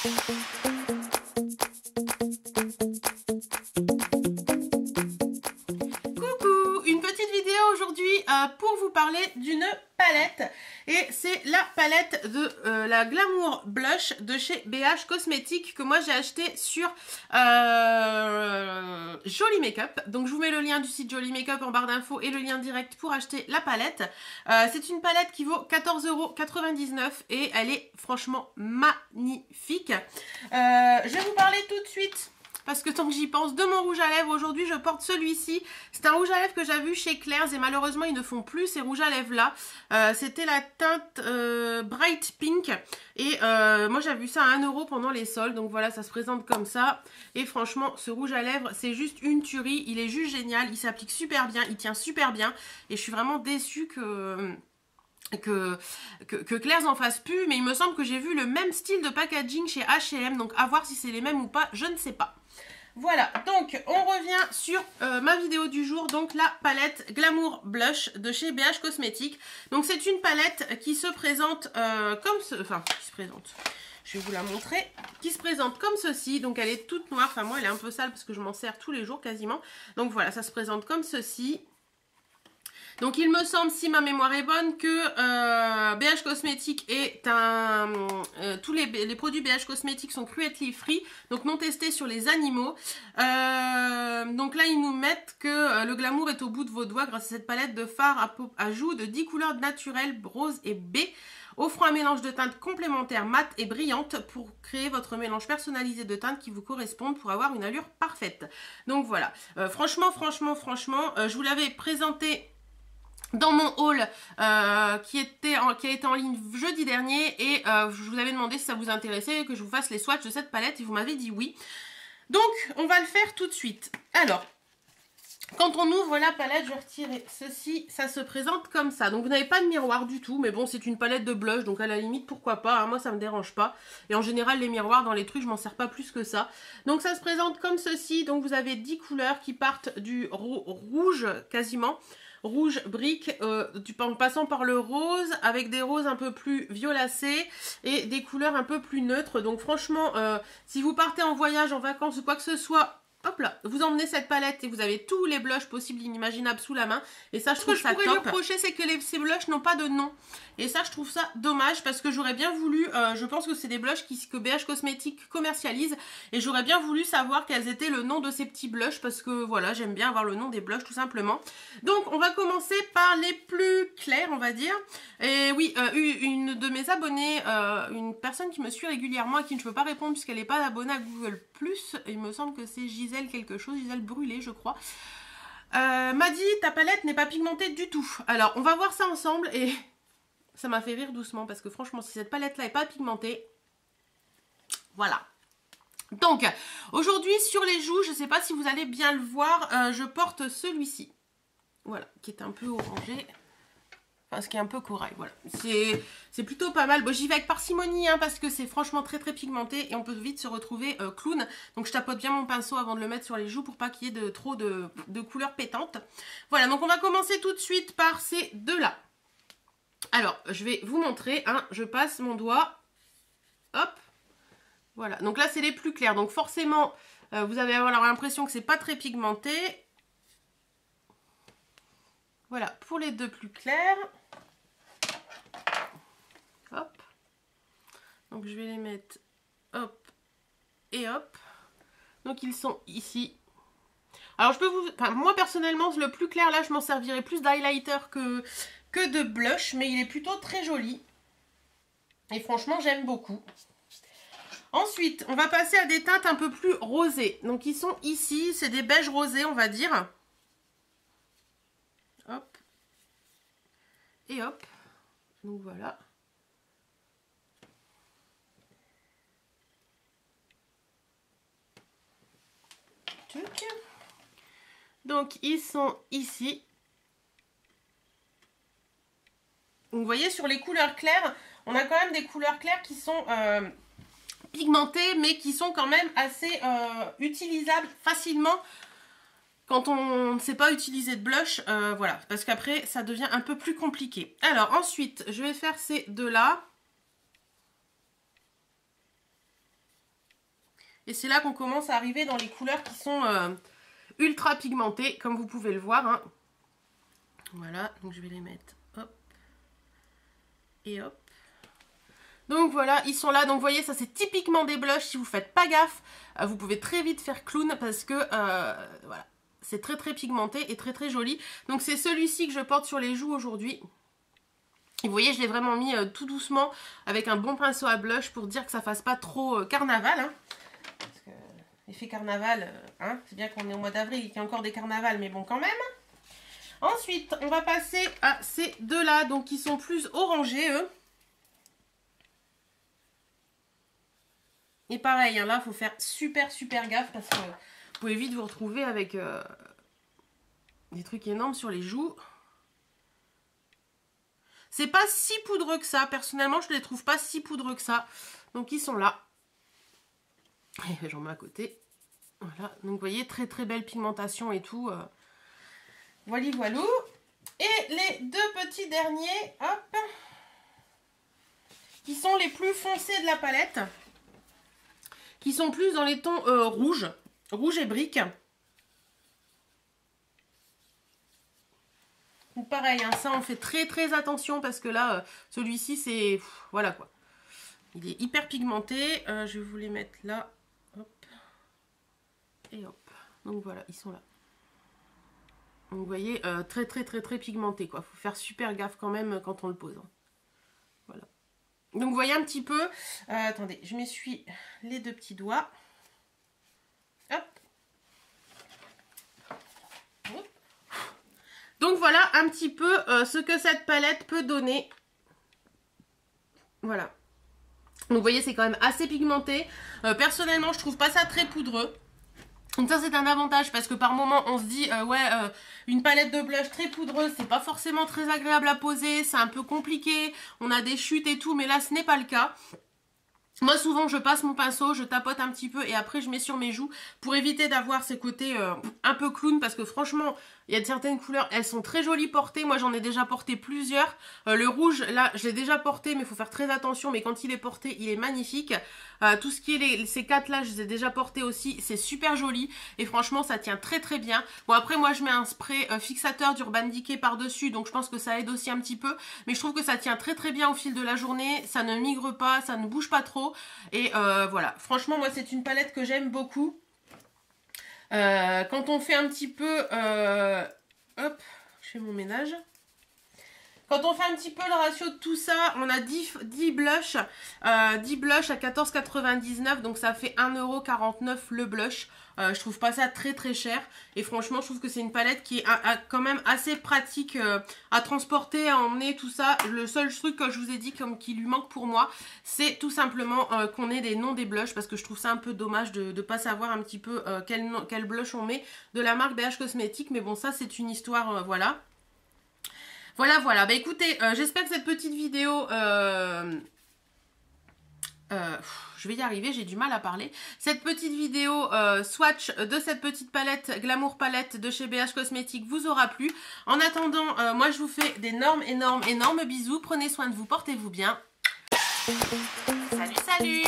Une petite vidéo aujourd'hui pour vous parler d'une palette, et c'est la palette de la Glamour Blush de chez BH Cosmetics que moi j'ai acheté sur Joli Makeup. Donc je vous mets le lien du site Joli Makeup en barre d'infos et le lien direct pour acheter la palette. C'est une palette qui vaut 14,99 € et elle est franchement magnifique. Je vais vous parler tout de suite, parce que tant que j'y pense, de mon rouge à lèvres. Aujourd'hui je porte celui-ci. C'est un rouge à lèvres que j'ai vu chez Claire's et malheureusement ils ne font plus ces rouges à lèvres là. C'était la teinte Bright Pink et moi j'ai vu ça à 1 € pendant les soldes. Donc voilà, ça se présente comme ça. Et franchement ce rouge à lèvres c'est juste une tuerie. Il est juste génial, il s'applique super bien, il tient super bien. Et je suis vraiment déçue que Claire's en fasse plus. Mais il me semble que j'ai vu le même style de packaging chez H&M. Donc à voir si c'est les mêmes ou pas, je ne sais pas. Voilà, donc on revient sur ma vidéo du jour, donc la palette Glamour Blush de chez BH Cosmetics. Donc c'est une palette qui se présente comme ce... Enfin, qui se présente... Je vais vous la montrer, qui se présente comme ceci. Donc elle est toute noire, enfin moi elle est un peu sale parce que je m'en sers tous les jours quasiment. Donc voilà, ça se présente comme ceci. Donc il me semble, si ma mémoire est bonne, que BH Cosmetics est un... tous les produits BH Cosmetics sont cruelty free, donc non testés sur les animaux. Donc là ils nous mettent que le glamour est au bout de vos doigts grâce à cette palette de fard à joues de 10 couleurs naturelles, rose et baie, offrant un mélange de teintes complémentaires mates et brillantes pour créer votre mélange personnalisé de teintes qui vous correspondent pour avoir une allure parfaite. Donc voilà, franchement, je vous l'avais présenté dans mon haul qui a été en ligne jeudi dernier, et je vous avais demandé si ça vous intéressait que je vous fasse les swatchs de cette palette et vous m'avez dit oui. Donc on va le faire tout de suite. Alors, quand on ouvre la palette, je vais retirer ceci, ça se présente comme ça. Donc vous n'avez pas de miroir du tout, mais bon c'est une palette de blush, donc à la limite pourquoi pas, hein, moi ça me dérange pas. Et en général les miroirs dans les trucs je m'en sers pas plus que ça. Donc ça se présente comme ceci, donc vous avez 10 couleurs qui partent du rouge quasiment, rouge brique, en passant par le rose, avec des roses un peu plus violacés et des couleurs un peu plus neutres. Donc franchement, si vous partez en voyage, en vacances ou quoi que ce soit, hop là, vous emmenez cette palette et vous avez tous les blushs possibles, inimaginables sous la main. Et ça, je trouve ça top. Ce que je pourrais lui reprocher, c'est que ces blushs n'ont pas de nom. Et ça, je trouve ça dommage parce que j'aurais bien voulu, je pense que c'est des blushs que BH Cosmetics commercialise. Et j'aurais bien voulu savoir quels étaient le nom de ces petits blushs parce que voilà, j'aime bien avoir le nom des blushs tout simplement. Donc, on va commencer par les plus clairs, on va dire. Et oui, une de mes abonnées, une personne qui me suit régulièrement et qui ne peut pas répondre puisqu'elle n'est pas abonnée à Google+, il me semble que c'est Gisèle quelque chose, Gisèle Brûlé je crois, m'a dit ta palette n'est pas pigmentée du tout. Alors on va voir ça ensemble et ça m'a fait rire doucement parce que franchement si cette palette là n'est pas pigmentée, voilà. Donc aujourd'hui sur les joues, je ne sais pas si vous allez bien le voir, je porte celui-ci, voilà, qui est un peu orangé. Enfin, ce qui est un peu corail, voilà. C'est plutôt pas mal. Bon, j'y vais avec parcimonie, hein, parce que c'est franchement très très pigmenté et on peut vite se retrouver clown. Donc je tapote bien mon pinceau avant de le mettre sur les joues pour pas qu'il y ait trop de couleurs pétantes. Voilà, donc on va commencer tout de suite par ces deux-là. Alors, je vais vous montrer, hein, je passe mon doigt, hop, voilà. Donc là, c'est les plus clairs. Donc forcément, vous allez avoir l'impression que c'est pas très pigmenté. Voilà, pour les deux plus clairs. Hop. Donc je vais les mettre hop et hop. Donc ils sont ici. Alors je peux vous... Enfin, moi personnellement, le plus clair là, je m'en servirais plus d'highlighter que de blush. Mais il est plutôt très joli. Et franchement, j'aime beaucoup. Ensuite, on va passer à des teintes un peu plus rosées. Donc ils sont ici, c'est des beiges rosés, on va dire. Hop. Et hop. Donc voilà. Donc ils sont ici. Donc, vous voyez sur les couleurs claires, on a quand même des couleurs claires qui sont pigmentées, mais qui sont quand même assez utilisables facilement quand on ne sait pas utiliser de blush. Voilà, parce qu'après ça devient un peu plus compliqué. Alors ensuite, je vais faire ces deux là. Et c'est là qu'on commence à arriver dans les couleurs qui sont ultra pigmentées, comme vous pouvez le voir. Hein. Voilà, donc je vais les mettre, hop, et hop. Donc voilà, ils sont là. Donc vous voyez, ça c'est typiquement des blushs. Si vous faites pas gaffe, vous pouvez très vite faire clown parce que voilà, c'est très très pigmenté et très très joli. Donc c'est celui-ci que je porte sur les joues aujourd'hui. Et vous voyez, je l'ai vraiment mis tout doucement avec un bon pinceau à blush pour dire que ça fasse pas trop carnaval. Hein. Parce que l'effet carnaval, hein, c'est bien qu'on est au mois d'avril et qu'il y a encore des carnavals, mais bon quand même. Ensuite, on va passer à ces deux-là, donc qui sont plus orangés, eux. Et pareil, hein, là, il faut faire super gaffe parce que vous pouvez vite vous retrouver avec des trucs énormes sur les joues. C'est pas si poudreux que ça. Personnellement, je ne les trouve pas si poudreux que ça. Donc, ils sont là. Et j'en mets à côté. Voilà. Donc, vous voyez, très belle pigmentation et tout. Voilà, voilou. Et les deux petits derniers, hop, qui sont les plus foncés de la palette. Qui sont plus dans les tons rouge et brique. Donc pareil, hein, ça on fait très attention parce que là, celui-ci c'est... Voilà quoi. Il est hyper pigmenté. Je vais vous les mettre là. Hop. Et hop. Donc voilà, ils sont là. Donc vous voyez, très pigmenté quoi. Faut faire super gaffe quand même quand on le pose. Hein. Voilà. Donc vous voyez un petit peu. Attendez, je m'essuie les deux petits doigts. Hop. Hop. Donc voilà un petit peu ce que cette palette peut donner. Voilà. Donc vous voyez, c'est quand même assez pigmenté. Personnellement, je trouve pas ça très poudreux. Donc ça c'est un avantage parce que par moment on se dit une palette de blush très poudreuse c'est pas forcément très agréable à poser, c'est un peu compliqué, on a des chutes et tout, mais là ce n'est pas le cas. Moi souvent je passe mon pinceau, je tapote un petit peu et après je mets sur mes joues pour éviter d'avoir ce côté un peu clown parce que franchement il y a certaines couleurs, elles sont très jolies portées, moi j'en ai déjà porté plusieurs. Le rouge là je l'ai déjà porté mais il faut faire très attention, mais quand il est porté il est magnifique. Tout ce qui est ces quatre là je les ai déjà portés aussi, c'est super joli et franchement ça tient très bien. Bon après moi je mets un spray fixateur d'Urban Decay par dessus donc je pense que ça aide aussi un petit peu, mais je trouve que ça tient très bien au fil de la journée, ça ne migre pas, ça ne bouge pas trop. Et voilà, franchement moi c'est une palette que j'aime beaucoup. Quand on fait un petit peu hop, je fais mon ménage. Quand on fait un petit peu le ratio de tout ça, on a 10 blushs, 10 blushs à 14,99 donc ça fait 1,49 € le blush. Je trouve pas ça très cher et franchement je trouve que c'est une palette qui est quand même assez pratique à transporter, à emmener, tout ça. Le seul truc que je vous ai dit qui lui manque pour moi, c'est tout simplement qu'on ait des noms des blushs parce que je trouve ça un peu dommage de ne pas savoir un petit peu quel blush on met de la marque BH Cosmetics, mais bon ça c'est une histoire, voilà. Voilà, bah écoutez, j'espère que cette petite vidéo, je vais y arriver, j'ai du mal à parler. Cette petite vidéo swatch de cette petite palette, Glamour Palette de chez BH Cosmetics vous aura plu. En attendant, moi je vous fais d'énormes bisous, prenez soin de vous, portez-vous bien. Salut